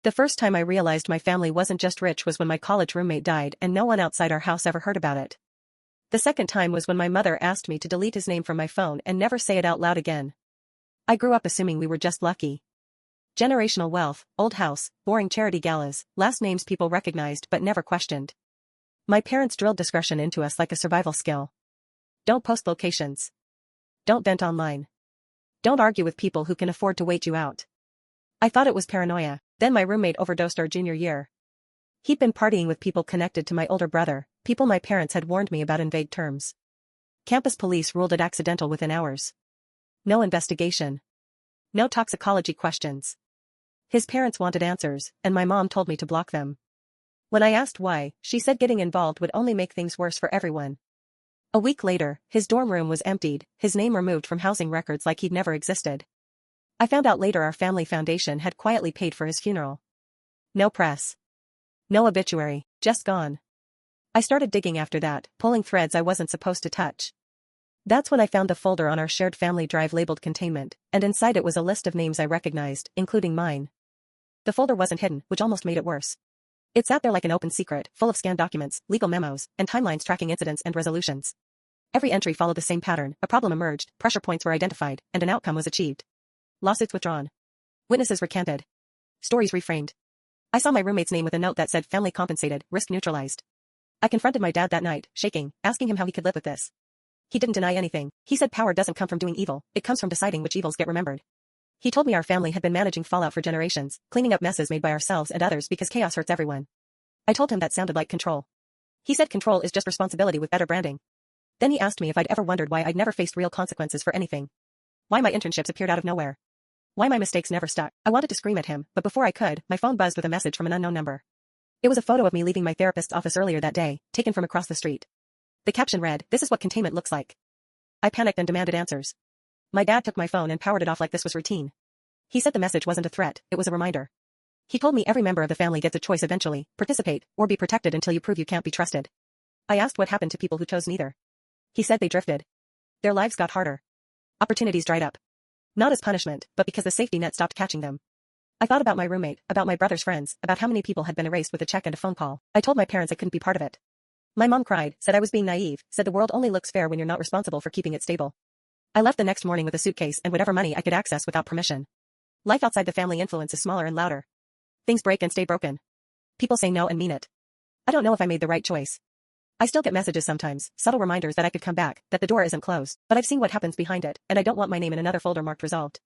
The first time I realized my family wasn't just rich was when my college roommate died and no one outside our house ever heard about it. The second time was when my mother asked me to delete his name from my phone and never say it out loud again. I grew up assuming we were just lucky. Generational wealth, old house, boring charity galas, last names people recognized but never questioned. My parents drilled discretion into us like a survival skill. Don't post locations. Don't vent online. Don't argue with people who can afford to wait you out. I thought it was paranoia. Then my roommate overdosed our junior year. He'd been partying with people connected to my older brother, people my parents had warned me about in vague terms. Campus police ruled it accidental within hours. No investigation. No toxicology questions. His parents wanted answers, and my mom told me to block them. When I asked why, she said getting involved would only make things worse for everyone. A week later, his dorm room was emptied, his name removed from housing records like he'd never existed. I found out later our family foundation had quietly paid for his funeral. No press. No obituary, just gone. I started digging after that, pulling threads I wasn't supposed to touch. That's when I found the folder on our shared family drive labeled containment, and inside it was a list of names I recognized, including mine. The folder wasn't hidden, which almost made it worse. It sat there like an open secret, full of scanned documents, legal memos, and timelines tracking incidents and resolutions. Every entry followed the same pattern: a problem emerged, pressure points were identified, and an outcome was achieved. Lawsuits withdrawn. Witnesses recanted. Stories reframed. I saw my roommate's name with a note that said family compensated, risk neutralized. I confronted my dad that night, shaking, asking him how he could live with this. He didn't deny anything. He said power doesn't come from doing evil, it comes from deciding which evils get remembered. He told me our family had been managing fallout for generations, cleaning up messes made by ourselves and others because chaos hurts everyone. I told him that sounded like control. He said control is just responsibility with better branding. Then he asked me if I'd ever wondered why I'd never faced real consequences for anything. Why my internships appeared out of nowhere. Why my mistakes never stuck. I wanted to scream at him, but before I could, my phone buzzed with a message from an unknown number. It was a photo of me leaving my therapist's office earlier that day, taken from across the street. The caption read, "This is what containment looks like." I panicked and demanded answers. My dad took my phone and powered it off like this was routine. He said the message wasn't a threat, it was a reminder. He told me every member of the family gets a choice eventually: participate, or be protected until you prove you can't be trusted. I asked what happened to people who chose neither. He said they drifted. Their lives got harder. Opportunities dried up. Not as punishment, but because the safety net stopped catching them. I thought about my roommate, about my brother's friends, about how many people had been erased with a check and a phone call. I told my parents I couldn't be part of it. My mom cried, said I was being naive, said the world only looks fair when you're not responsible for keeping it stable. I left the next morning with a suitcase and whatever money I could access without permission. Life outside the family influence is smaller and louder. Things break and stay broken. People say no and mean it. I don't know if I made the right choice. I still get messages sometimes, subtle reminders that I could come back, that the door isn't closed, but I've seen what happens behind it, and I don't want my name in another folder marked resolved.